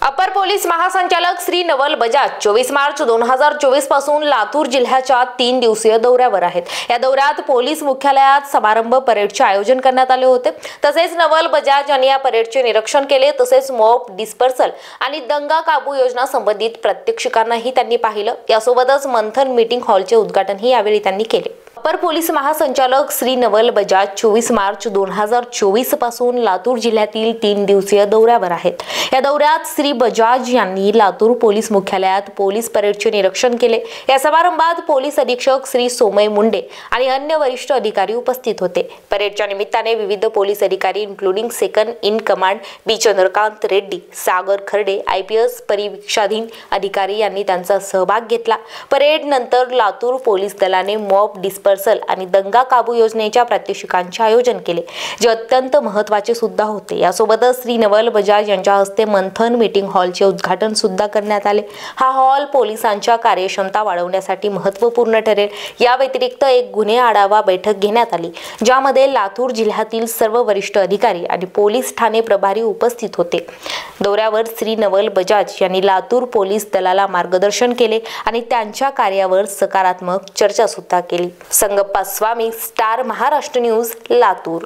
अपर police महासंचालक श्री नवल बजाज 24 मार्च 2024 पासून लातूर जिल्ह्याच्या 3 दिवसीय दौऱ्यावर आहेत। या दौऱ्यात पोलीस मुख्यालयात समारंभ परेडचे आयोजन करण्यात आले होते। तसेच नवल बजाज यांनी या परेडचे निरीक्षण केले। तसेच मॉब डिस्पर्सल आणि दंगा काबू योजना संबंधित प्रात्यक्षिकांनाही त्यांनी पाहिलं। यासोबतच मंथन मीटिंग हॉलचे उद्घाटनही यावेळी त्यांनी केले। अपर पोलीस महासंचालक श्री नवल बजाज 24 मार्च 2024 पासून लातूर जिल्ह्यातील 3 दिवसीय दौऱ्यावर आहेत। या दौऱ्यात श्री बजाज यांनी लातूर पोलीस मुख्यालयात पोलीस परेडचे निरीक्षण केले। या समारंभात पोलीस अधीक्षक श्री सोमय मुंडे आणि अन्य वरिष्ठ अधिकारी उपस्थित होते। परेडच्या निमित्ताने विविध पोलीस अधिकारी including second in command B Chandrakant Reddy, Sagar Kharde, IPS परिवीक्षाधीन अधिकारी यांनी त्यांचा सहभाग घेतला। परेड नंतर लातूर पोलीस दलाने मॉब डिस्पर्सल आणि दंगा काबू योजनेच्या प्रात्यक्षिकांचे आयोजन केले, जे अत्यंत महत्त्वाचे सुद्धा होते। यासोबतच श्री नवल बजाज यांच्या हस्ते मंथन मीटिंग हॉलचे उद्घाटन सुद्धा करण्यात आले। हा हॉल पोलिसांच्या कार्यक्षमता वाढवण्यासाठी महत्त्वपूर्ण ठरेल। या व्यतिरिक्त एक गुन्हे आढावा बैठक घेण्यात आली, ज्यामध्ये लातूर जिल्ह्यातील सर्व वरिष्ठ अधिकारी आणि पोलीस ठाणे प्रभारी उपस्थित होते। दौऱ्यावर श्री नवल बजाज यांनी लातूर पोलीस दलाला मार्गदर्शन केले आणि त्यांच्या कार्यावर सकारात्मक चर्चा सुद्धा केली। संगप्पा स्वामी, स्टार महाराष्ट्र न्यूज, लातूर।